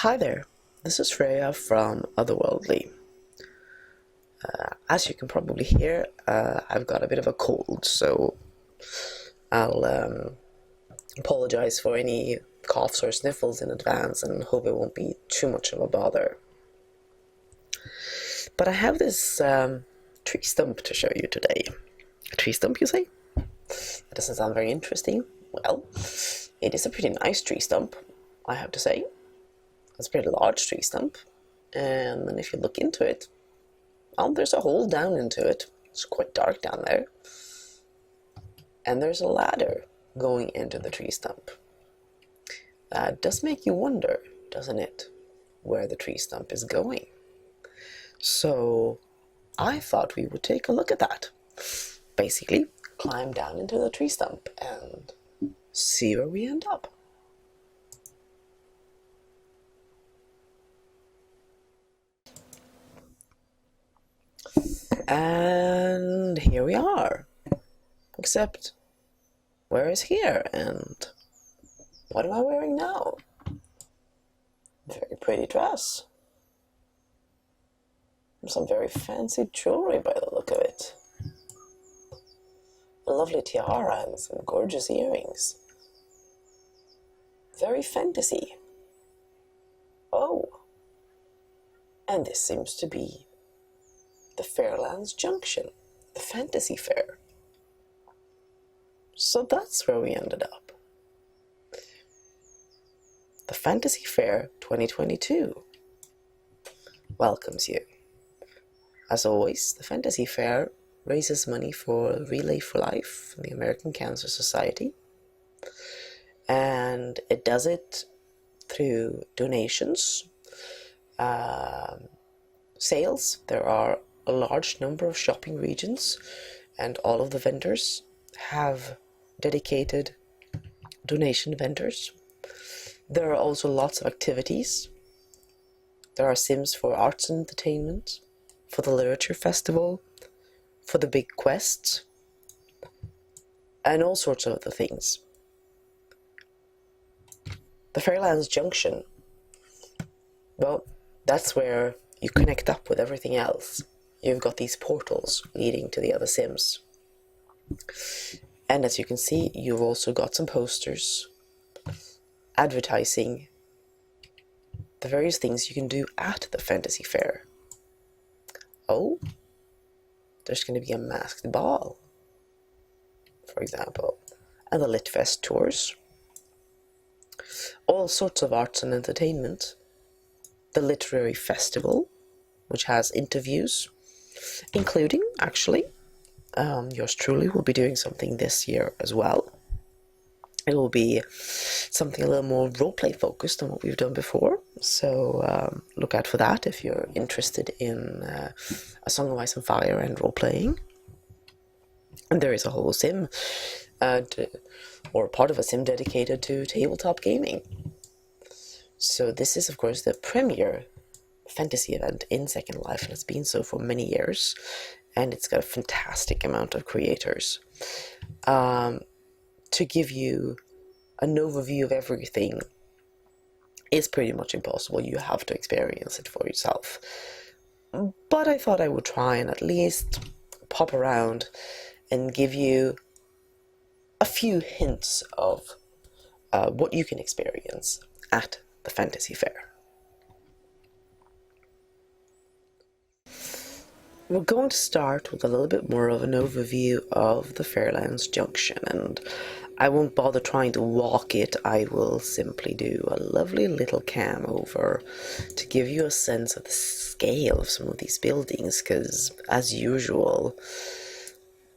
Hi there, this is Freya from Otherworldly. As you can probably hear, I've got a bit of a cold, so I'll apologize for any coughs or sniffles in advance and hope it won't be too much of a bother. But I have this tree stump to show you today. A tree stump, you say? That doesn't sound very interesting. Well, it is a pretty nice tree stump, I have to say. It's a pretty large tree stump, and then if you look into it, well, there's a hole down into it. It's quite dark down there. And there's a ladder going into the tree stump. That does make you wonder, doesn't it, where the tree stump is going. So I thought we would take a look at that. Basically, climb down into the tree stump and see where we end up. And here we are. Except, where is here? And what am I wearing now? Very pretty dress. Some very fancy jewelry by the look of it. A lovely tiara and some gorgeous earrings. Very fantasy. Oh. And this seems to be the Fairlands Junction, the Fantasy Faire. So that's where we ended up. The Fantasy Faire 2022 welcomes you. As always, the Fantasy Faire raises money for Relay for Life, the American Cancer Society, and it does it through donations, sales. There are a large number of shopping regions, and all of the vendors have dedicated donation vendors. There are also lots of activities. There are sims for arts and entertainment, for the literature festival, for the big quests, and all sorts of other things. The Fairlands Junction, well, that's where you connect up with everything else. You've got these portals leading to the other sims. And as you can see, you've also got some posters advertising the various things you can do at the Fantasy Faire. Oh, there's going to be a masked ball, for example, and the Litfest tours. All sorts of arts and entertainment. The literary festival, which has interviews, including, actually, yours truly will be doing something this year as well. It will be something a little more roleplay focused than what we've done before, so look out for that if you're interested in A Song of Ice and Fire and role-playing. And there is a whole sim, or part of a sim dedicated to tabletop gaming. So this is, of course, the premier fantasy event in Second Life, and it's been so for many years, and it's got a fantastic amount of creators. To give you an overview of everything is pretty much impossible. You have to experience it for yourself. But I thought I would try and at least pop around and give you a few hints of what you can experience at the Fantasy Faire. We're going to start with a little bit more of an overview of the Fairlands Junction, and I won't bother trying to walk it. I will simply do a lovely little cam over to give you a sense of the scale of some of these buildings, because as usual,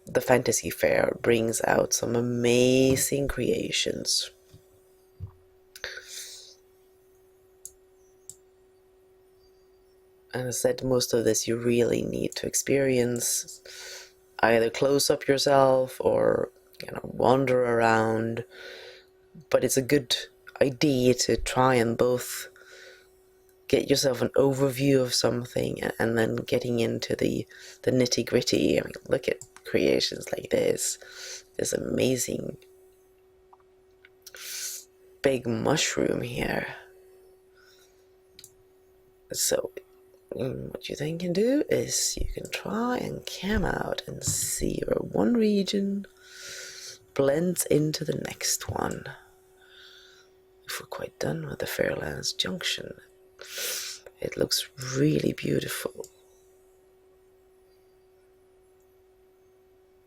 the Fantasy Faire brings out some amazing creations. And as I said, most of this you really need to experience, either close up yourself or wander around. But it's a good idea to try and both get yourself an overview of something and then getting into the nitty-gritty. I mean, look at creations like this amazing big mushroom here. So what you then can do is you can try and cam out and see where one region blends into the next one. If we're quite done with the Fairlands Junction, it looks really beautiful.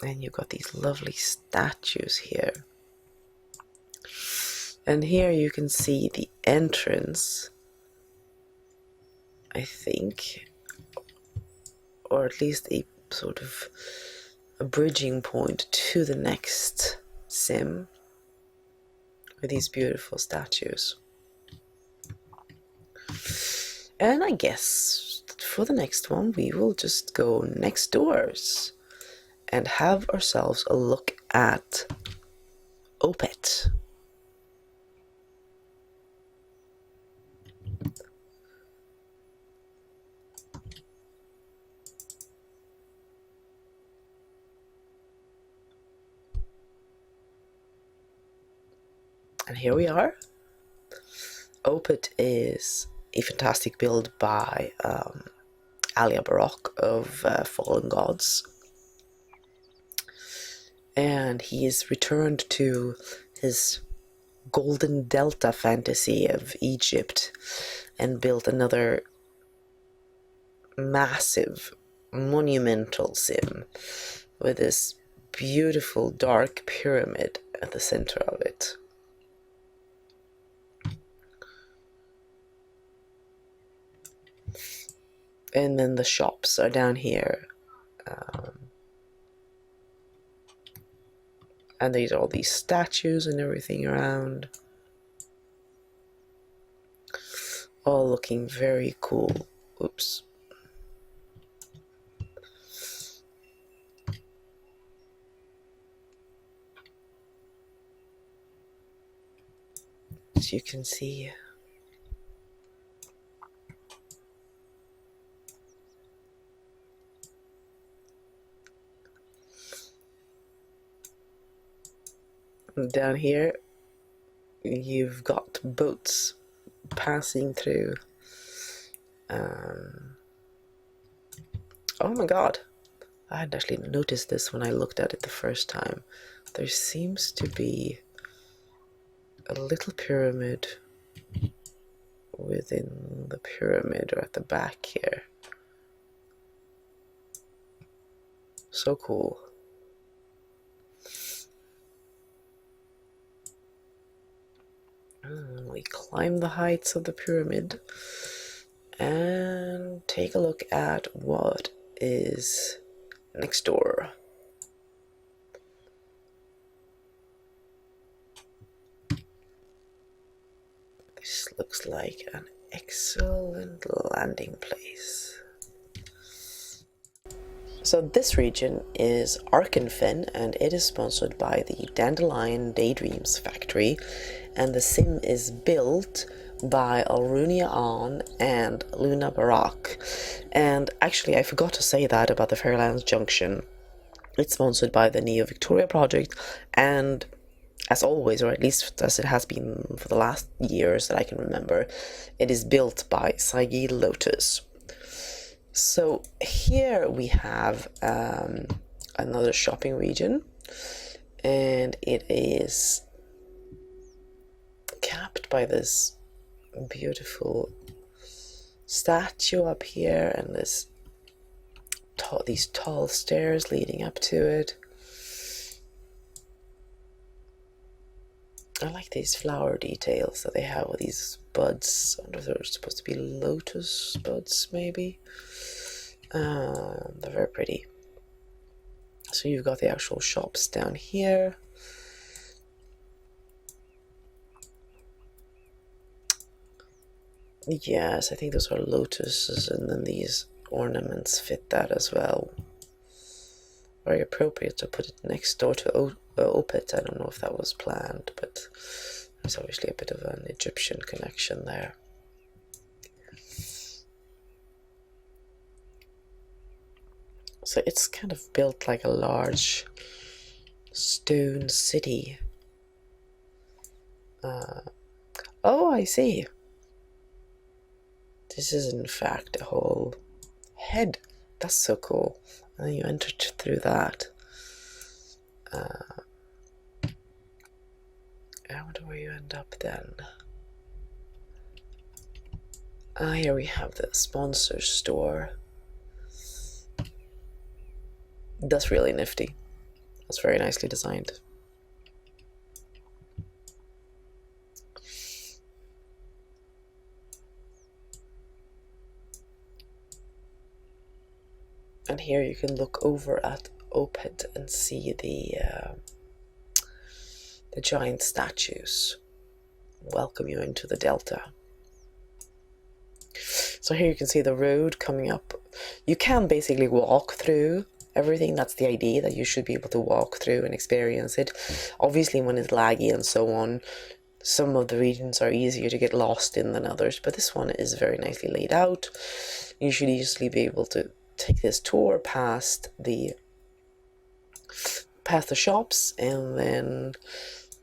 And you've got these lovely statues here. And here you can see the entrance, I think, or at least a sort of a bridging point to the next sim with these beautiful statues. And I guess for the next one we will just go next doors and have ourselves a look at Opet. And here we are. Opet is a fantastic build by Alia Baroque of Fallen Gods. And he is returned to his Golden Delta fantasy of Egypt and built another massive, monumental sim with this beautiful dark pyramid at the center of it. And then the shops are down here. And there's all these statues and everything around. All looking very cool. Oops. As you can see, down here you've got boats passing through. Oh my god, I hadn't actually noticed this when I looked at it the first time. There seems to be a little pyramid within the pyramid or at the back here. So cool. We climb the heights of the pyramid and take a look at what is next door. This looks like an excellent landing place. So this region is Arkhanfinn, and it is sponsored by the Dandelion Daydreams factory, and the sim is built by Alrunia On and Luna Barak. And actually I forgot to say that about the Fairlands Junction. It's sponsored by the Neo Victoria project, and as always, or at least as it has been for the last years that I can remember, it is built by Saigi Lotus. So here we have another shopping region, and it is capped by this beautiful statue up here and these tall stairs leading up to it. I like these flower details that they have with these buds. I wonder if they're supposed to be lotus buds, maybe. They're very pretty. So you've got the actual shops down here. Yes, I think those are lotuses, and then these ornaments fit that as well. Very appropriate to put it next door to Opet. I don't know if that was planned, but there's obviously a bit of an Egyptian connection there. So it's kind of built like a large stone city. Oh, I see. This is in fact a whole head. That's so cool. And then you enter through that. I wonder where you end up then. Here we have the sponsor store. That's really nifty. That's very nicely designed. And here you can look over at Opet and see the giant statues welcome you into the delta. So here you can see the road coming up. You can basically walk through everything. That's the idea, that you should be able to walk through and experience it. Obviously when it's laggy and so on, some of the regions are easier to get lost in than others, but this one is very nicely laid out. You should easily be able to take this tour past the shops, and then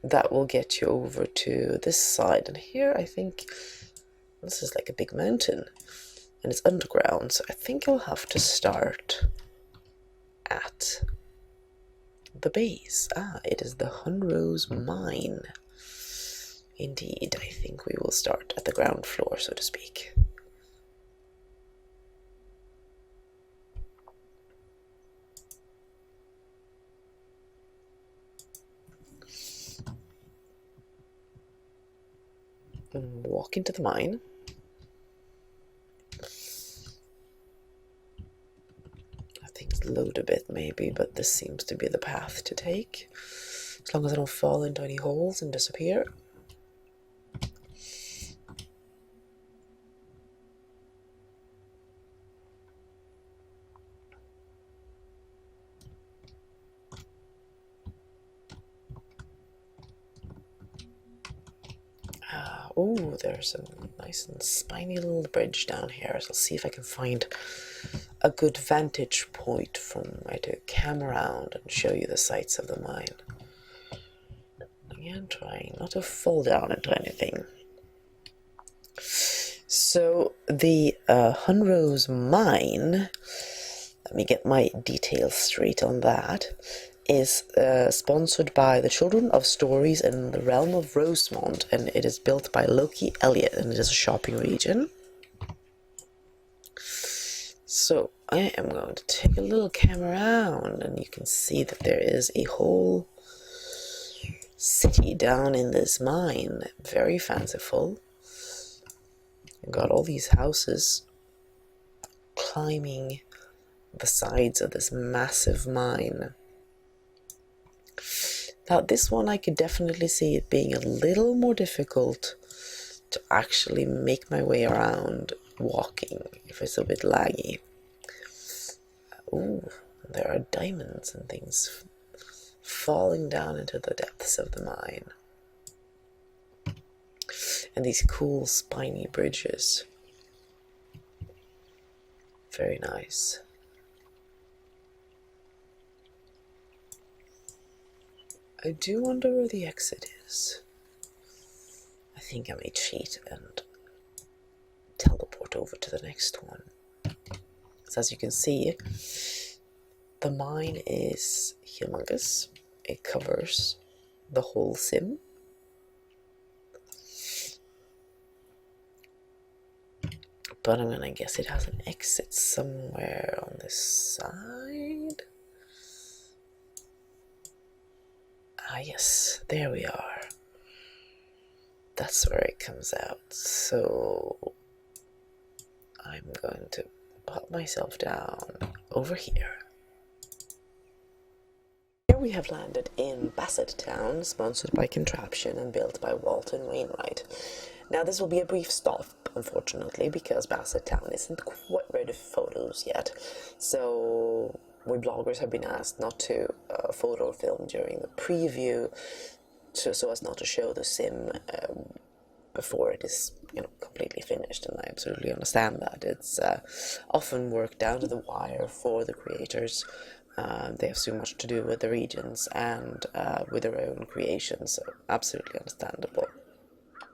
that will get you over to this side. And here I think this is like a big mountain and it's underground, so I think I'll have to start at the base. It is the Hunrose Mine. Indeed, I think we will start at the ground floor, so to speak. And walk into the mine. Things load a bit maybe, but this seems to be the path to take, as long as I don't fall into any holes and disappear. Oh, there's a nice and spiny little bridge down here, so I'll see if I can find a good vantage point from where to cam around and show you the sights of the mine. Again, trying not to fall down into anything. So the Hunrose Mine, let me get my details straight on that, is sponsored by the Children of Stories in the realm of Rosemont, and it is built by Loki Elliott, and it is a shopping region. So I am going to take a little cam around, and you can see that there is a whole city down in this mine. Very fanciful. You've got all these houses climbing the sides of this massive mine. Now this one I could definitely see it being a little more difficult to actually make my way around walking if it's a bit laggy. Ooh, there are diamonds and things falling down into the depths of the mine. And these cool spiny bridges. Very nice. I do wonder where the exit is. I think I may cheat and teleport over to the next one. So as you can see, the mine is humongous. It covers the whole sim. But I'm gonna guess it has an exit somewhere on this side. Ah yes, there we are. That's where it comes out. So I'm going to pop myself down over here. Here we have landed in Basset Town, sponsored by Contraption and built by Walton Wainwright. Now this will be a brief stop, unfortunately, because Basset Town isn't quite ready for photos yet. So we bloggers have been asked not to photo film during the preview, so as not to show the sim before it is, completely finished. And I absolutely understand that. It's often worked down to the wire for the creators. They have so much to do with the regions and with their own creations, so absolutely understandable.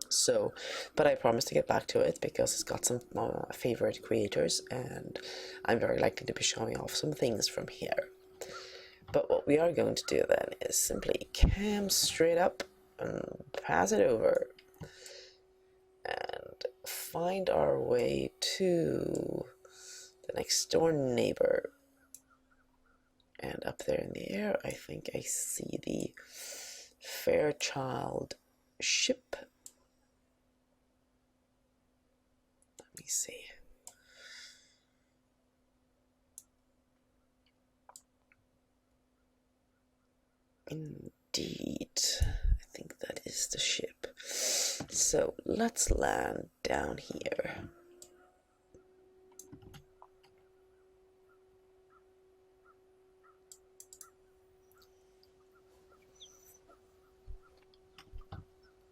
So, but I promise to get back to it because it's got some favorite creators, and I'm very likely to be showing off some things from here. But what we are going to do then is simply cam straight up and pass it over and find our way to the next door neighbor. And up there in the air, I think I see the Fairchild ship. Let me see. Indeed, I think that is the ship. So let's land down here.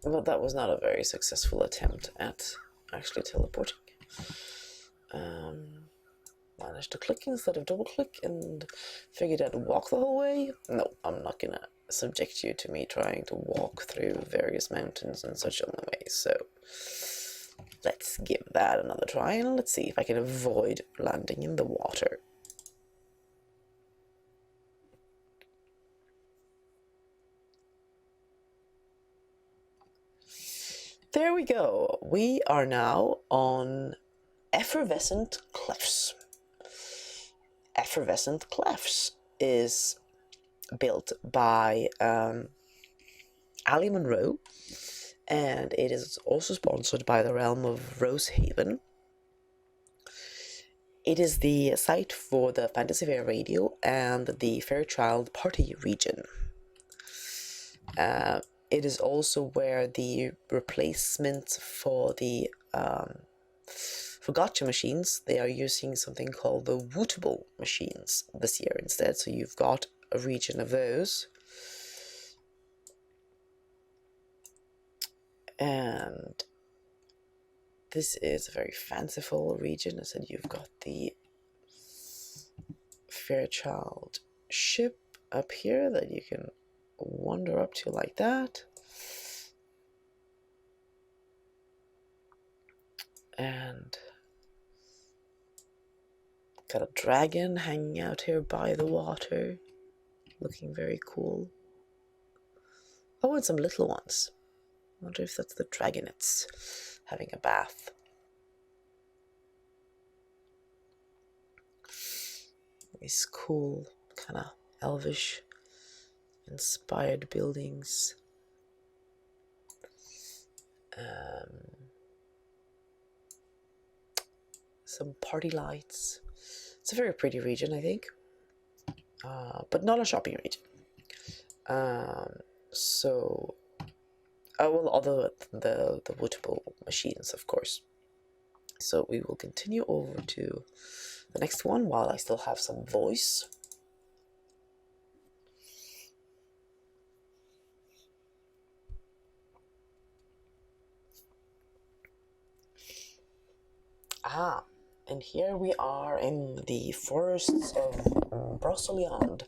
Well, that was not a very successful attempt at actually teleporting. Managed to click instead of double click and figured out to walk the whole way. No, I'm not gonna subject you to me trying to walk through various mountains and such on the way, so let's give that another try and let's see if I can avoid landing in the water. There we go. We are now on Effervescent Cliffs. Effervescent Cliffs is built by Ali Monroe, and it is also sponsored by the realm of Rosehaven. It is the site for the Fantasy Faire radio and the Fairchild Party region. It is also where the replacement for the for gotcha machines, they are using something called the wootable machines this year instead. So you've got a region of those. And this is a very fanciful region. I said you've got the Fairchild ship up here that you can wander up to like that. And got a dragon hanging out here by the water, looking very cool. Oh, and some little ones. I wonder if that's the dragonets having a bath. These cool, kind of elvish inspired buildings. Some party lights. It's a very pretty region, I think, but not a shopping region. Well, although the wootable machines, of course. So we will continue over to the next one while I still have some voice. And here we are in the forests of Brolyand,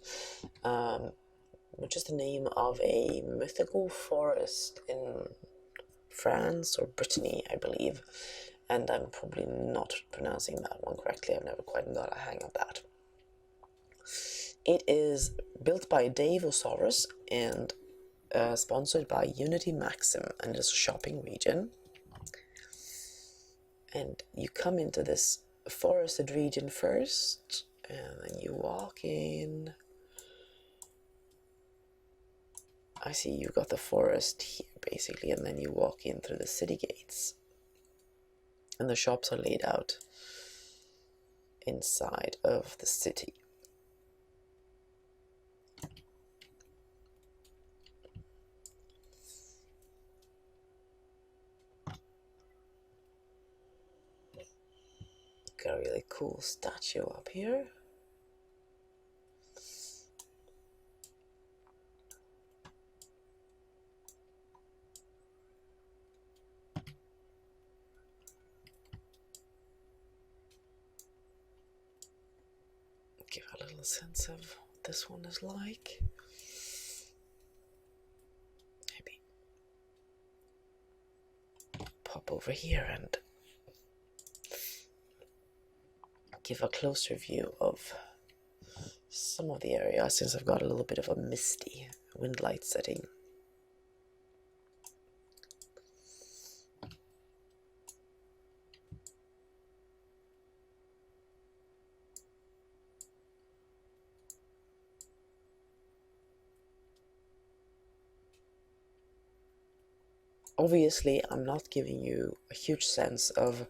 which is the name of a mythical forest in France or Brittany, I believe. And I'm probably not pronouncing that one correctly. I've never quite got a hang of that. It is built by Dave Osaurus and sponsored by Unity Maxim, and it is a shopping region. And you come into this forested region first, and then you walk in. I see you've got the forest here, basically, and then you walk in through the city gates. And the shops are laid out inside of the city. Got a really cool statue up here. Give a little sense of what this one is like. Maybe. up over here and give a closer view of some of the area, since I've got a little bit of a misty wind light setting. Obviously, I'm not giving you a huge sense of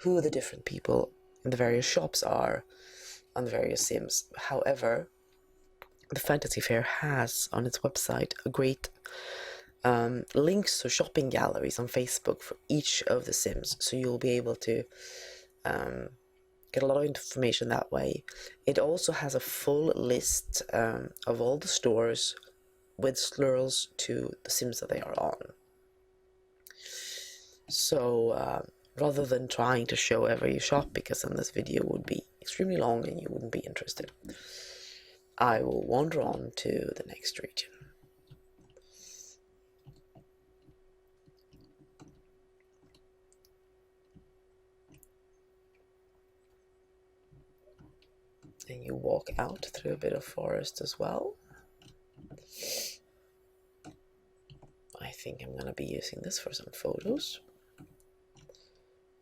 who the different people in the various shops are on the various sims. However, the Fantasy Faire has on its website a great links to shopping galleries on Facebook for each of the sims, so you'll be able to get a lot of information that way. It also has a full list of all the stores with slurs to the sims that they are on. So rather than trying to show every shop, because then this video would be extremely long and you wouldn't be interested, I will wander on to the next region. And you walk out through a bit of forest as well. I think I'm going to be using this for some photos.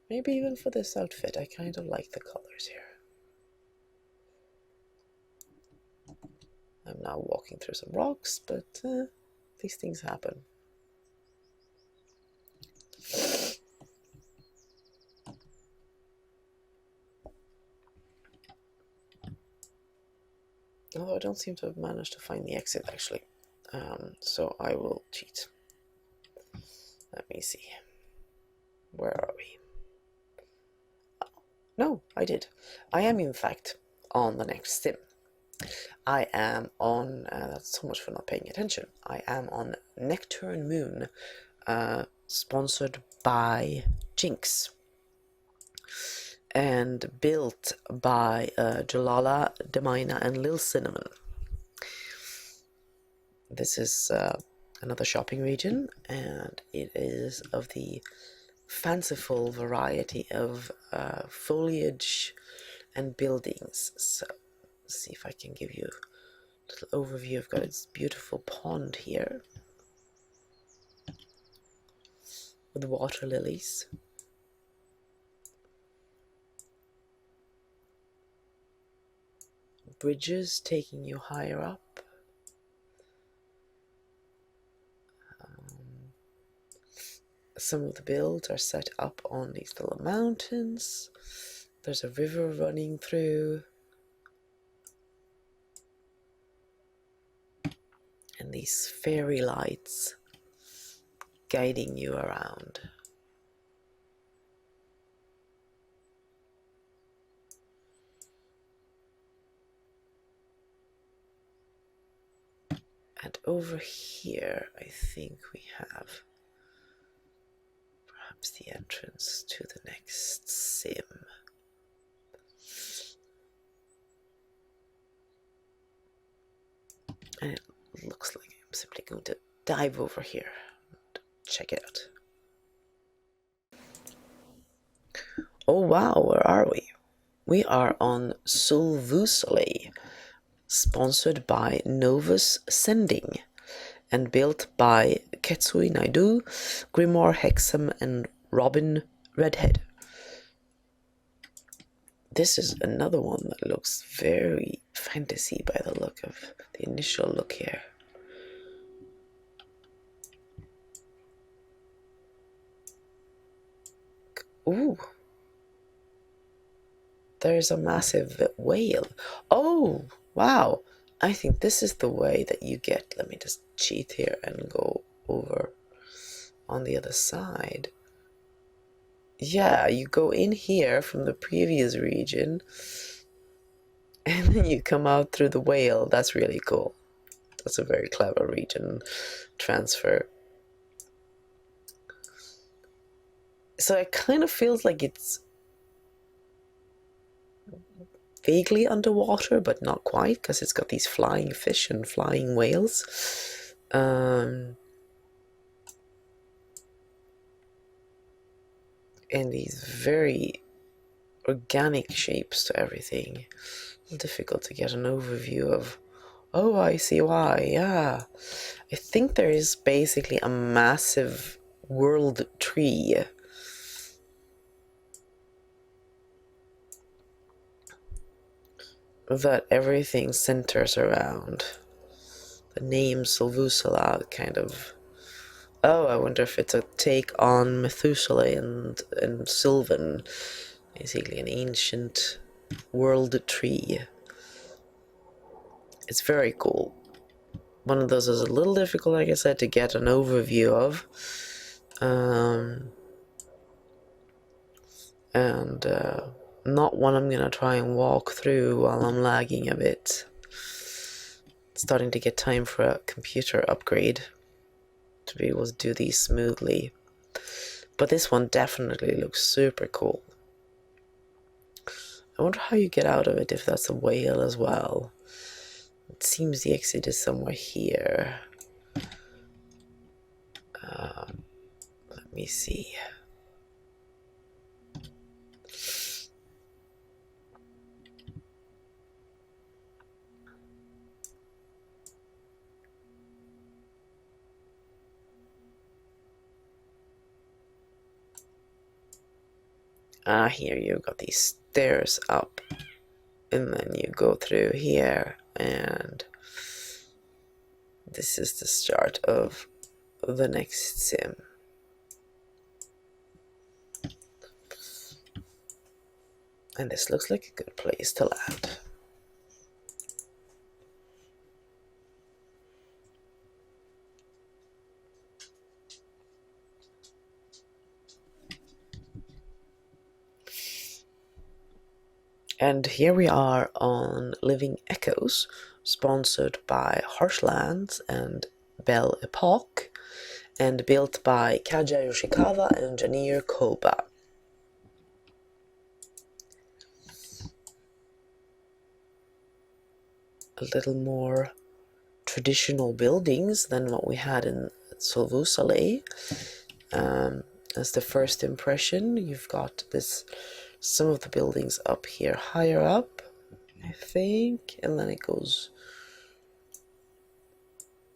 Maybe even for this outfit. I kind of like the colors here. I'm now walking through some rocks, but these things happen. Although I don't seem to have managed to find the exit, actually. So I will cheat. Let me see. Where are we? No, I did. I am, in fact, on the next sim. I am on, that's so much for not paying attention, I am on Nectar Moon, sponsored by Jinx, and built by Jalala, Demina, and Lil Cinnamon. This is another shopping region, and it is of the fanciful variety of foliage and buildings. So let's see if I can give you a little overview. I've got this beautiful pond here with water lilies. Bridges taking you higher up. Some of the builds are set up on these little mountains. There's a river running through. And these fairy lights guiding you around. And over here, I think we have perhaps the entrance to the next sim. And it looks like I'm simply going to dive over here and check it out. Oh wow, where are we? We are on Sulvusale, sponsored by Novus Sending, and built by Ketsui Naidu, Grimoire Hexam, and Robin Redhead. This is another one that looks very fantasy by the look of the initial look here. Ooh. There's a massive whale. Oh, wow. I think this is the way that you get. Let me just cheat here and go over on the other side. Yeah, you go in here from the previous region and then you come out through the whale. That's really cool. That's a very clever region transfer. So it kind of feels like it's vaguely underwater, but not quite, because it's got these flying fish and flying whales. in these very organic shapes to everything. Difficult to get an overview of. Oh, I see why, yeah. I think there is basically a massive world tree that everything centers around. The name Silvusala kind of... Oh, I wonder if it's a take on Methuselah and Sylvan. Basically an ancient world tree. It's very cool. One of those is a little difficult, like I said, to get an overview of. Not one I'm going to try and walk through while I'm lagging a bit. It's starting to get time for a computer upgrade to be able to do these smoothly. But this one definitely looks super cool. I wonder how you get out of it if that's a whale as well. It seems the exit is somewhere here. Let me see. Here you've got these stairs up, and then you go through here, and this is the start of the next sim. And this looks like a good place to land. And here we are on Living Echoes, sponsored by Harshlands and Belle Epoque, and built by Kaja Yoshikawa and Janir Koba. A little more traditional buildings than what we had in Silvusala. As the first impression, you've got some of the buildings up here, higher up, I think, and then it goes...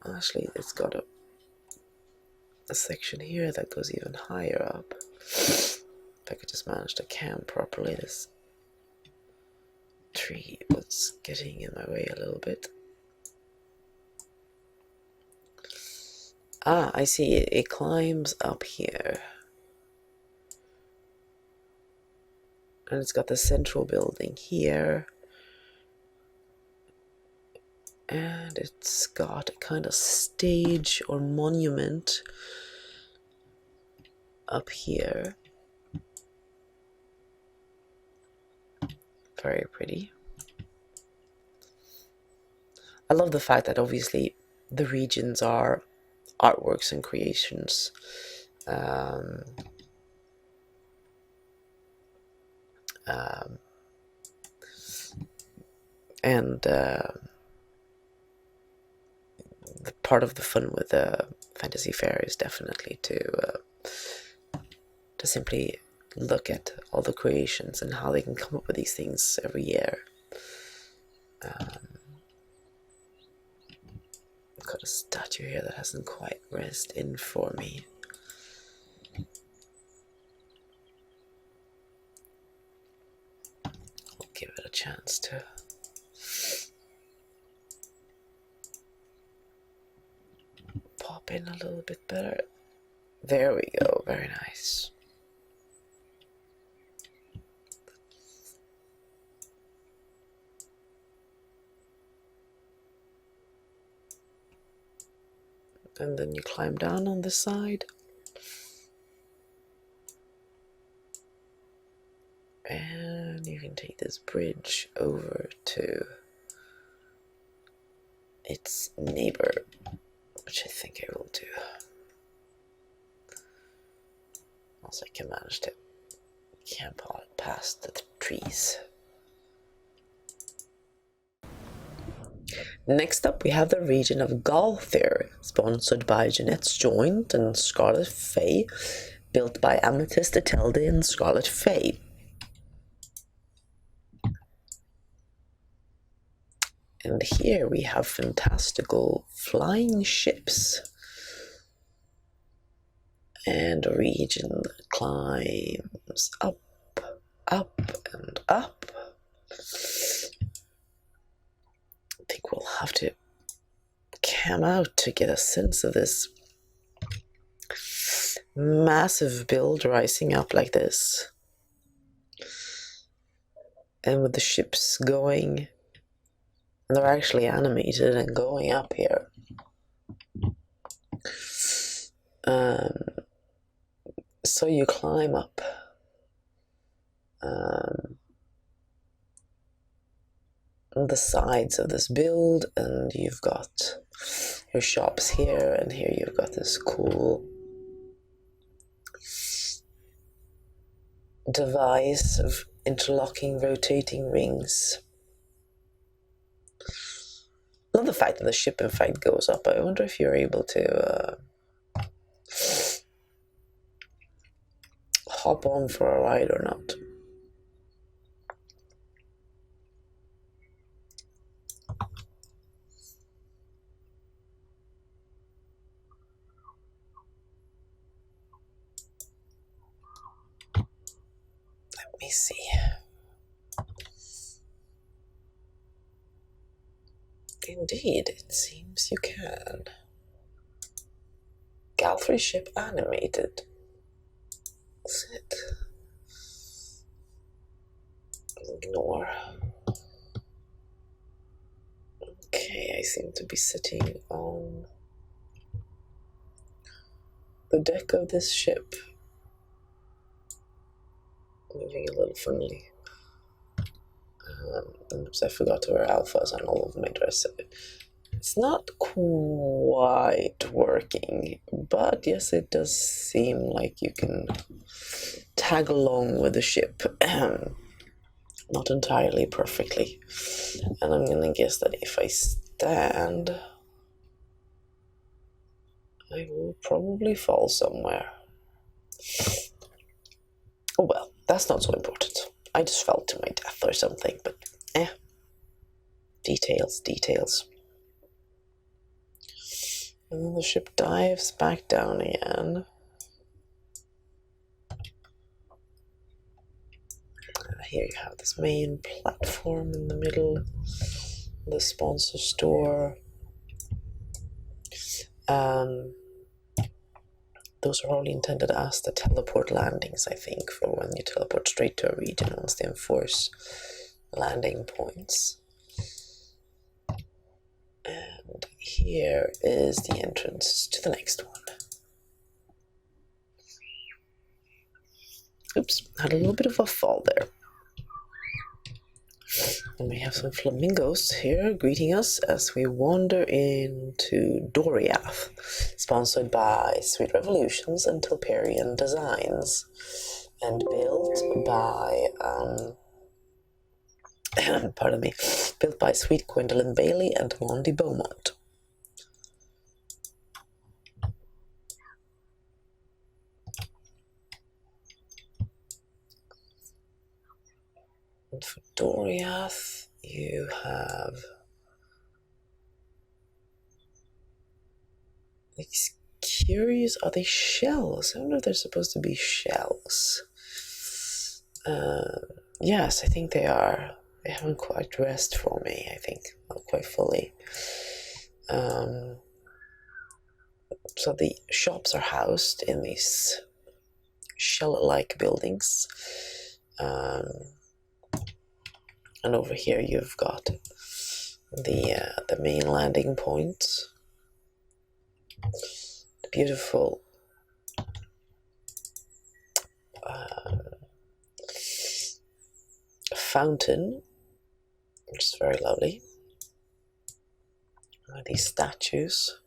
Actually, it's got a section here that goes even higher up. If I could just manage to cam properly, this tree was getting in my way a little bit. I see, it climbs up here. And it's got the central building here. And it's got a kind of stage or monument up here. Very pretty. I love the fact that obviously the regions are artworks and creations. The part of the fun with Fantasy Faire is definitely to simply look at all the creations and how they can come up with these things every year. I've got a statue here that hasn't quite rest in for me. I'll give it a chance to pop in a little bit better. There we go, very nice. And then you climb down on this side. And you can take this bridge over to its neighbor, which I think I will do. Also, I can manage to camp past the trees. Next up, we have the region of Gaulhear, sponsored by Jeanette's Joint and Scarlet Faye, built by Amethyst, Etelde, and Scarlet Fae. And here we have fantastical flying ships. And a region that climbs up, up, and up. I think we'll have to cam out to get a sense of this massive build rising up like this. And with the ships going, they're actually animated and going up here. So you climb up. The sides of this build, and you've got your shops here, and here you've got this cool device of interlocking, rotating rings. I love the fact that the ship in fact goes up. I wonder if you're able to hop on for a ride or not. Let me see. Indeed, it seems you can. Gallery ship animated. That's it. Ignore. Okay, I seem to be sitting on the deck of this ship. Moving a little friendly. Oops, I forgot to wear alphas on all of my dress. It's not quite working, but yes, it does seem like you can tag along with the ship. Not entirely perfectly. And I'm gonna guess that if I stand, I will probably fall somewhere. Oh well, that's not so important. I just fell to my death or something, but details. And then the ship dives back down again. Here you have this main platform in the middle, the sponsor store. Those are only intended as the teleport landings, I think, for when you teleport straight to a region once they enforce landing points. And here is the entrance to the next one. Oops, had a little bit of a fall there. And we have some flamingos here greeting us as we wander into Doriath, sponsored by Sweet Revolutions and Tilperian Designs, and built by built by Sweet Gwendolyn Bailey and Mondi Beaumont. And for Doriath, you have these curious, are they shells? I wonder if they're supposed to be shells. Yes, I think they are. They haven't quite dressed for me, I think, not quite fully. So the shops are housed in these shell-like buildings. And over here you've got the main landing point. The beautiful fountain, which is very lovely. These statues.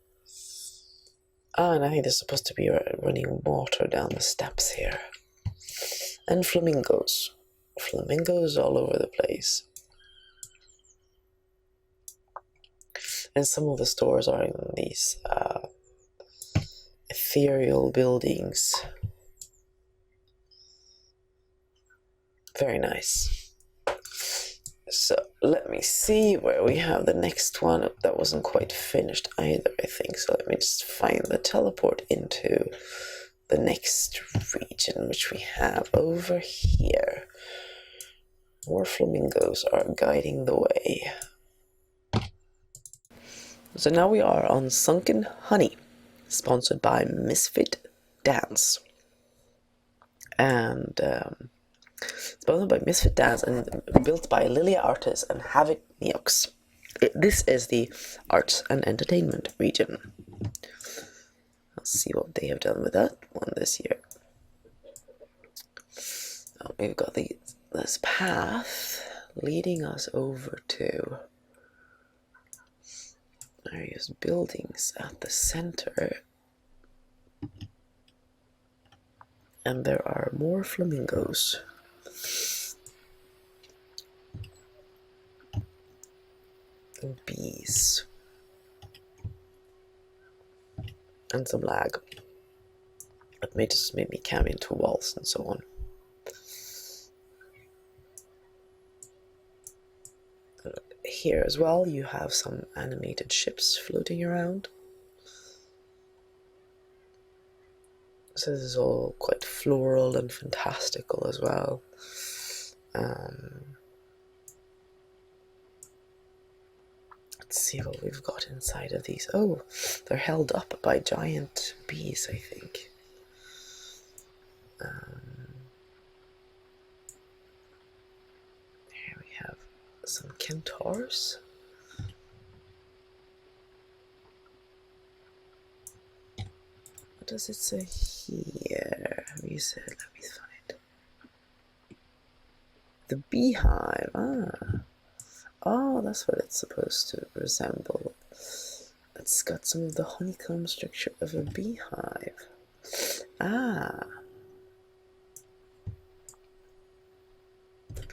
And I think there's supposed to be running water down the steps here. And flamingos. Flamingos all over the place. And some of the stores are in these ethereal buildings. Very nice. So let me see where we have the next one. That wasn't quite finished either, I think. So let me just find the teleport into the next region, which we have over here. More flamingos are guiding the way. So now we are on Sunken Honey, sponsored by Misfit Dance. And sponsored by Misfit Dance and built by Lilia Artis and Havoc Neox. This is the arts and entertainment region. Let's see what they have done with that one this year. Oh, we've got this path leading us over to various buildings at the center. And there are more flamingos. And bees. And some lag. That may just make me cam into walls and so on. Here as well you have some animated ships floating around. So this is all quite floral and fantastical as well. Let's see what we've got inside of these. Oh, they're held up by giant bees, I think. Here we have some centaurs. What does it say here? Let me find. The beehive. Oh, that's what it's supposed to resemble. It's got some of the honeycomb structure of a beehive.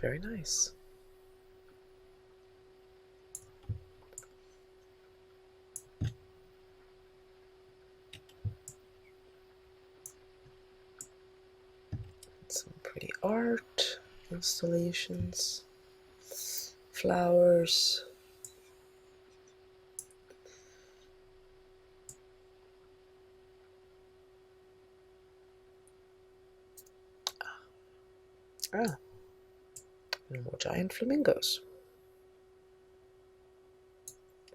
Very nice. Some pretty art installations. Flowers. And more giant flamingos.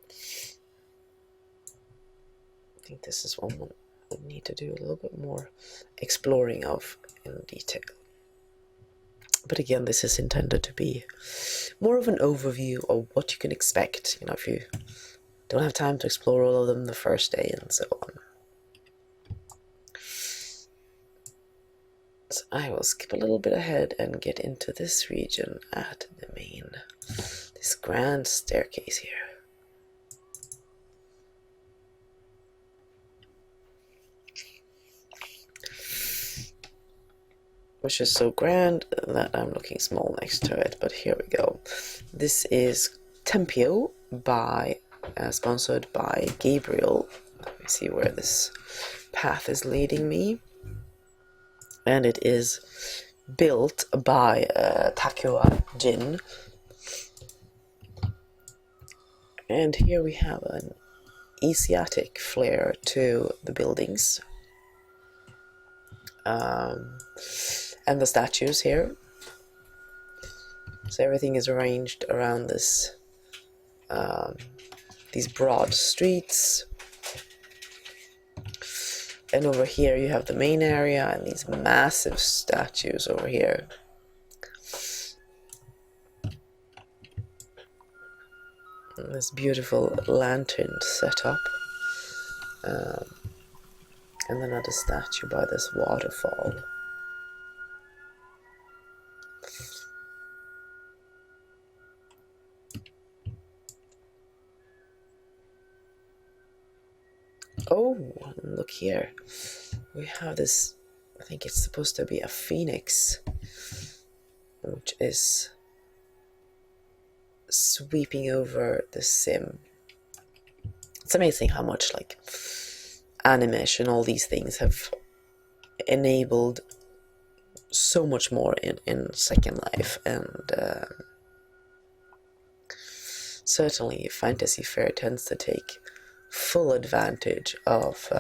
I think this is one we'll need to do a little bit more exploring of in detail. But again, this is intended to be more of an overview of what you can expect, you know, if you don't have time to explore all of them the first day and so on. So I will skip a little bit ahead and get into this region at the main, this grand staircase here. Which is so grand that I'm looking small next to it, but here we go. This is Tempio, sponsored by Gabriel. Let me see where this path is leading me. And it is built by Takua Jin. And here we have an Asiatic flair to the buildings. And the statues here. So everything is arranged around this, these broad streets. And over here you have the main area and these massive statues over here. And this beautiful lantern setup. And another statue by this waterfall. Oh, look here. We have this, I think it's supposed to be a phoenix, which is sweeping over the sim. It's amazing how much like animation, all these things have enabled so much more in Second Life, and certainly Fantasy Faire tends to take full advantage of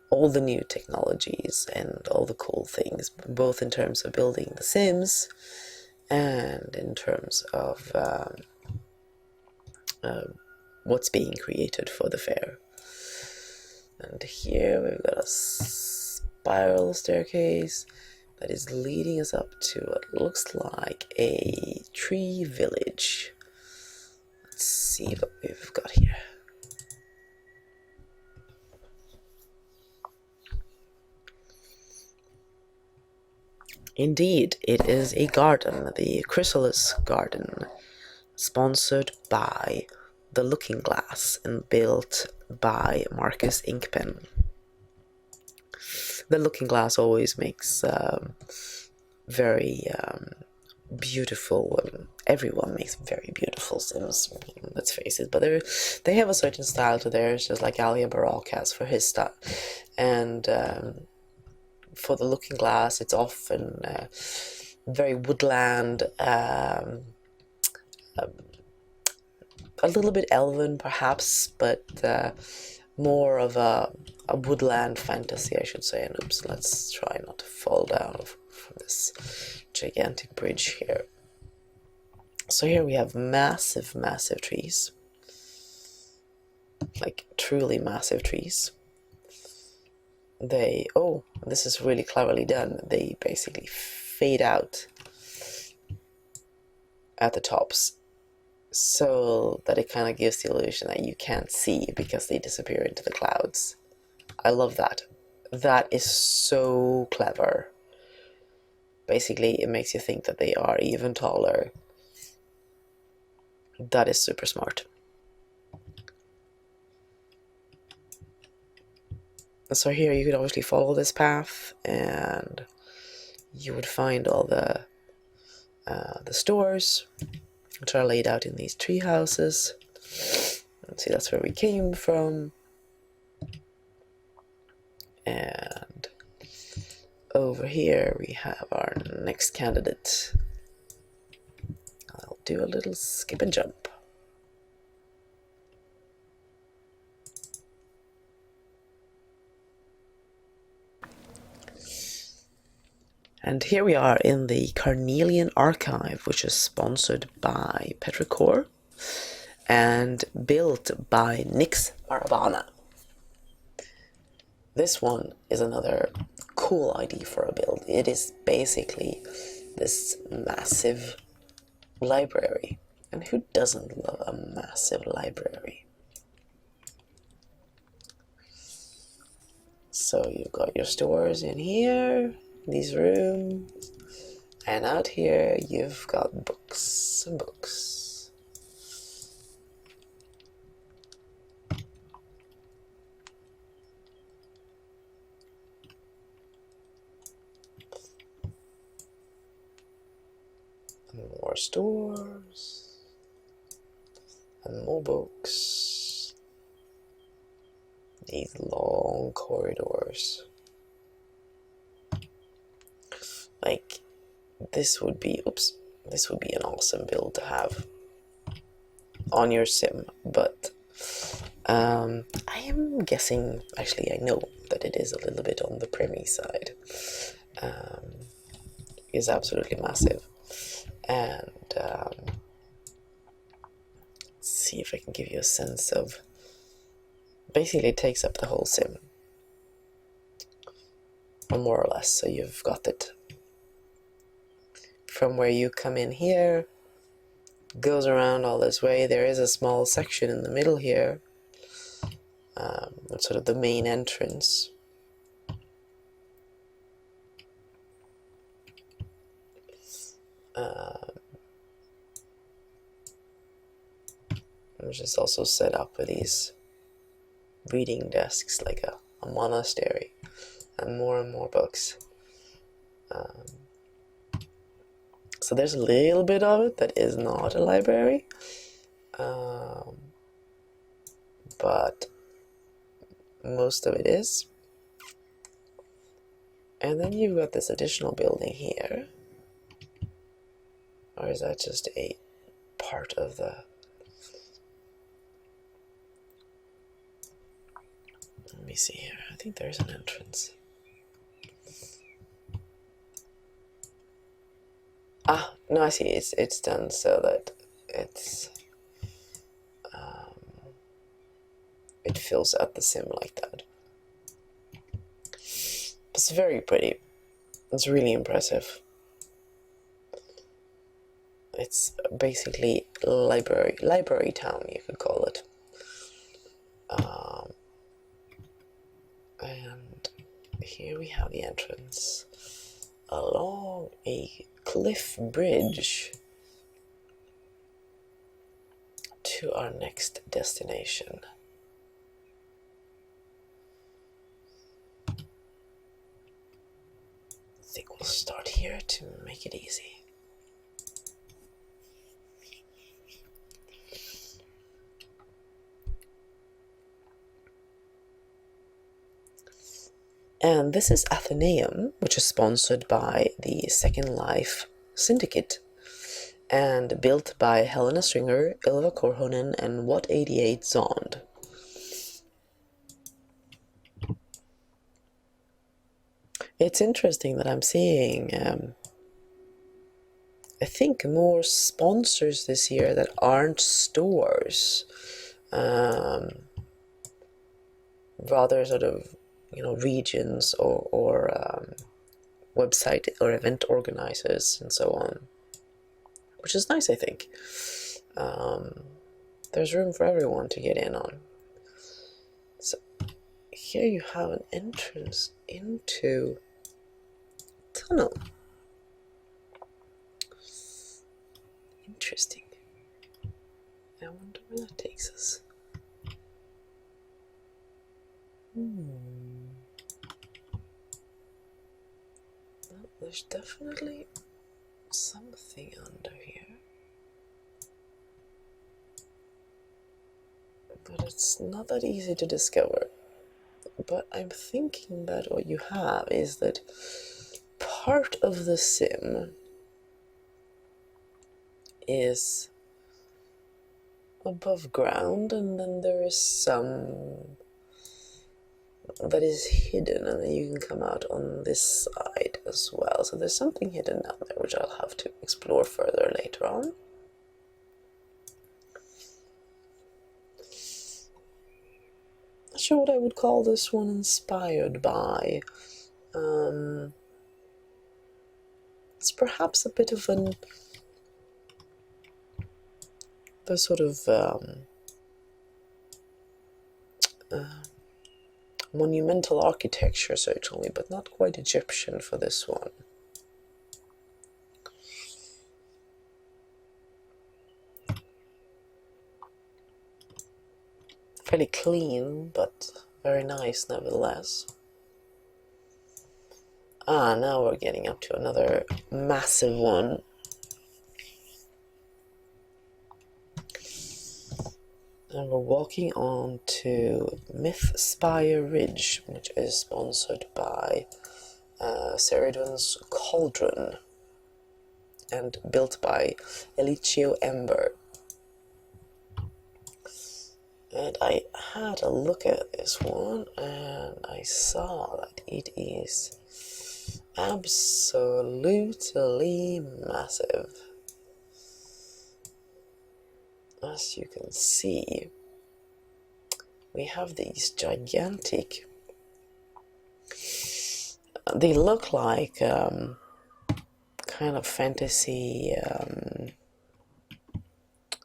all the new technologies and all the cool things, both in terms of building the Sims and in terms of what's being created for the fair. And here we've got a spiral staircase that is leading us up to what looks like a tree village. Let's see what we've got here. Indeed, it is a garden, the Chrysalis Garden, sponsored by The Looking Glass and built by Marcus Inkpen. The Looking Glass always makes very beautiful, everyone makes very beautiful Sims, let's face it, but they have a certain style to theirs, just like Alia Barak has for his style. And for The Looking Glass, it's often very woodland, a little bit elven perhaps, but more of a woodland fantasy, I should say. And oops, let's try not to fall down from this gigantic bridge here. So here we have massive trees, like truly massive trees. This is really cleverly done. They basically fade out at the tops so that it kind of gives the illusion that you can't see because they disappear into the clouds. I love that. That is so clever. Basically, it makes you think that they are even taller. That is super smart. So here you could obviously follow this path, and you would find all the stores, which are laid out in these tree houses. And see, that's where we came from. And over here we have our next candidate. I'll do a little skip and jump. And here we are in the Carnelian Archive, which is sponsored by Petrichor and built by Nix Maravana. This one is another cool idea for a build. It is basically this massive library. And who doesn't love a massive library? So you've got your stores in here, these rooms, and out here you've got books and books. And more stores, and more books. These long corridors. Like, this would be an awesome build to have on your sim, but I am guessing, actually I know that it is a little bit on the preemie side. It is absolutely massive, and let's see if I can give you a sense of, basically it takes up the whole sim, or more or less. So you've got it from where you come in here, goes around all this way. There is a small section in the middle here, sort of the main entrance. Which is also set up with these reading desks, like a monastery, and more books. So there's a little bit of it that is not a library, but most of it is. And then you've got this additional building here. Or is that just a part of the... Let me see here. I think there's an entrance. Ah, no, I see. It's done so that it's... it fills out the sim like that. It's very pretty. It's really impressive. It's basically library town, you could call it. And here we have the entrance along a cliff bridge to our next destination. I think we'll start here to make it easy. And this is Atheneum, which is sponsored by the Second Life Syndicate and built by Helena Stringer, Ylva Korhonen, and What88 Zond. It's interesting that I'm seeing, I think, more sponsors this year that aren't stores. Rather sort of, regions or website or event organizers and so on, which is nice, I think. There's room for everyone to get in on. So here you have an entrance into a tunnel. Interesting. I wonder where that takes us. Well, there's definitely something under here, but it's not that easy to discover. But I'm thinking that what you have is that part of the sim is above ground, and then there is some that is hidden, and then you can come out on this side as well. So there's something hidden down there, which I'll have to explore further later on. Not sure what I would call this one inspired by. It's perhaps a bit of the sort of monumental architecture, certainly, but not quite Egyptian for this one. Fairly clean, but very nice nevertheless. Now we're getting up to another massive one. And we're walking on to Spire Ridge, which is sponsored by Ceridon's Cauldron and built by Elicio Ember. And I had a look at this one and I saw that it is absolutely massive. As you can see, we have these gigantic, they look like kind of fantasy, I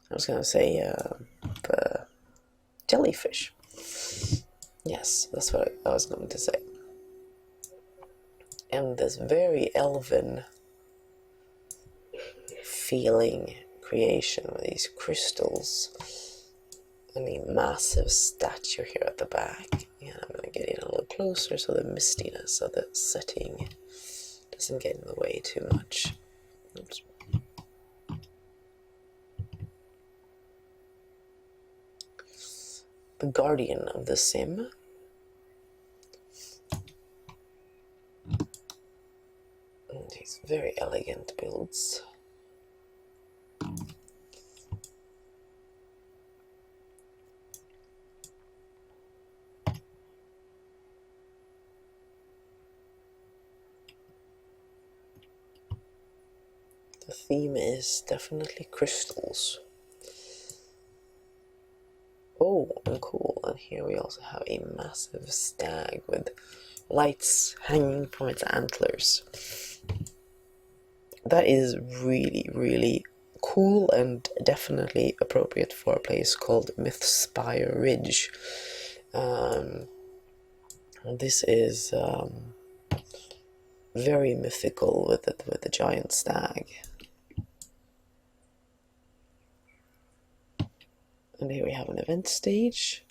was going to say jellyfish. Yes, that's what I was going to say. And this very elven feeling creation with these crystals and a massive statue here at the back. And I'm going to get in a little closer so the mistiness of the setting doesn't get in the way too much. Oops. The guardian of the sim. These very elegant builds. The theme is definitely crystals. Oh, and cool. And here we also have a massive stag with lights hanging from its antlers. That is really, really cool and definitely appropriate for a place called Spire Ridge. This is very mythical with the giant stag. And here we have an event stage.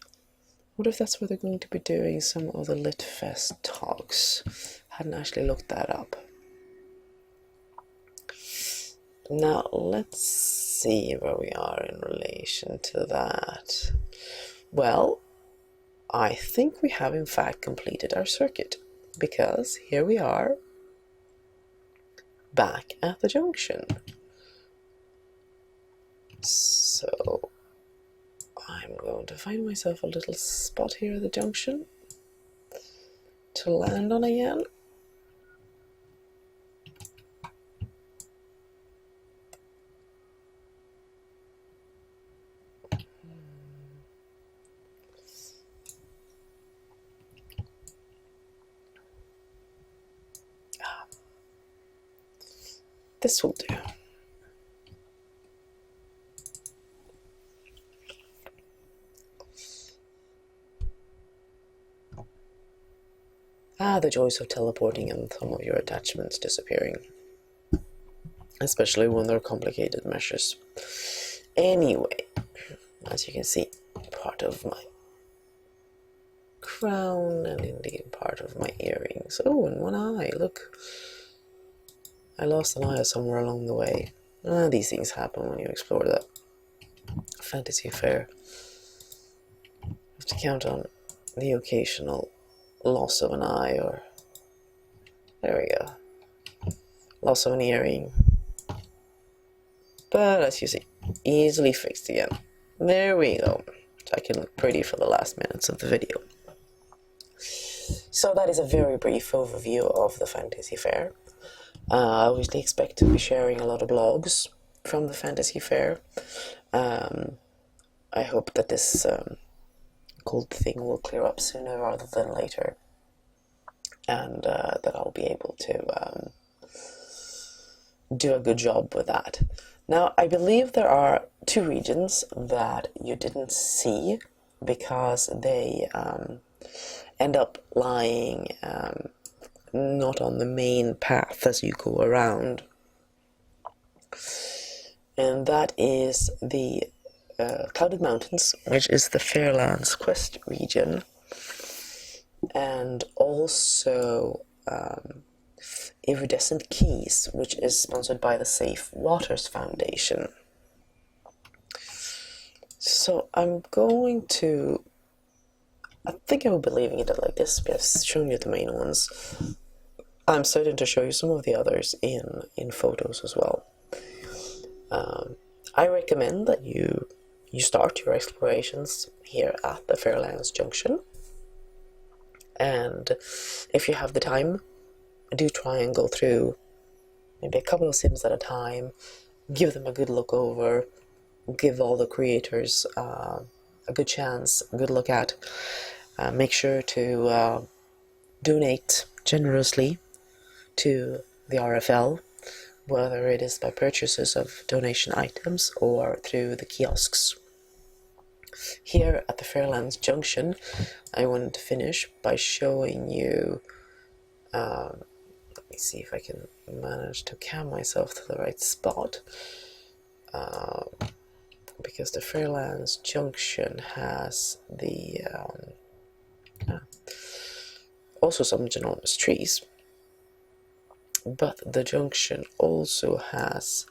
What if that's where they're going to be doing some of the Litfest talks? Hadn't actually looked that up. Now let's see where we are in relation to that. Well, I think we have in fact completed our circuit, because here we are back at the junction. So I'm going to find myself a little spot here at the junction to land on again. This will do. The joys of teleporting and some of your attachments disappearing. Especially when they're complicated measures. Anyway, as you can see, part of my crown and indeed part of my earrings. Oh, and one eye, look. I lost an eye somewhere along the way. These things happen when you explore the Fantasy Faire. You have to count on the occasional loss of an eye, or there we go, loss of an earring, but as you see, easily fixed again. There we go. So I can look pretty for the last minutes of the video. So that is a very brief overview of the Fantasy Faire. I obviously expect to be sharing a lot of blogs from the Fantasy Faire. I hope that this cold thing will clear up sooner rather than later, and that I'll be able to do a good job with that. Now, I believe there are two regions that you didn't see because they end up lying not on the main path as you go around, and that is the Clouded Mountains, which is the Fairlands quest region, and also Iridescent Keys, which is sponsored by the Safe Waters Foundation. So I'm going to, I think I will be leaving it like this, because I've shown you the main ones. I'm certain to show you some of the others in photos as well. I recommend that you start your explorations here at the Fairlands Junction, and if you have the time, do try and go through maybe a couple of sims at a time, give them a good look over, give all the creators a good chance, a good look at. Make sure to donate generously to the RFL, whether it is by purchases of donation items or through the kiosks. Here at the Fairlands Junction, I wanted to finish by showing you, let me see if I can manage to cam myself to the right spot, because the Fairlands Junction has the also some ginormous trees, but the junction also has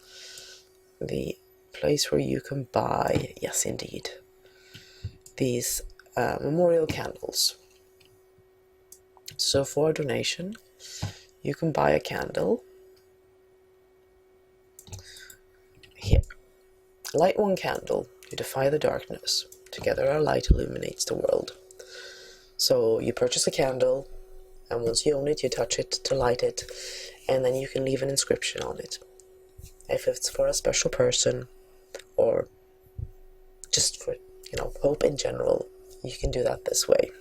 the place where you can buy, yes indeed, these memorial candles. So for a donation, you can buy a candle Light one candle, you defy the darkness. Together our light illuminates the world. So you purchase a candle, and once you own it, you touch it to light it, and then you can leave an inscription on it. If it's for a special person, or just for, hope in general, you can do that this way.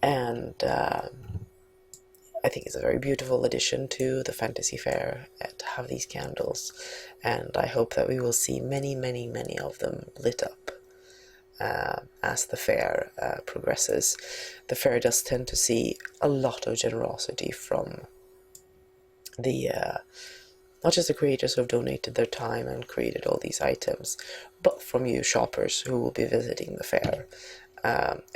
And I think it's a very beautiful addition to the Fantasy Faire to have these candles, and I hope that we will see many, many, many of them lit up as the fair progresses. The fair does tend to see a lot of generosity from the not just the creators who have donated their time and created all these items, but from you shoppers who will be visiting the fair.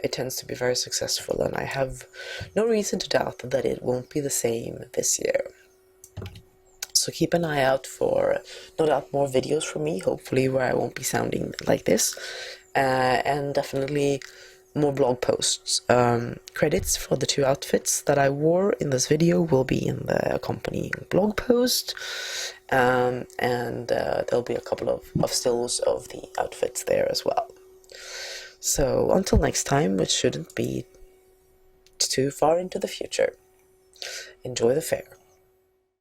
It tends to be very successful, and I have no reason to doubt that it won't be the same this year. So keep an eye out for, no doubt, more videos from me, hopefully where I won't be sounding like this, and definitely more blog posts. Credits for the 2 outfits that I wore in this video will be in the accompanying blog post, and there'll be a couple of stills of the outfits there as well. So until next time, which shouldn't be too far into the future, enjoy the fair.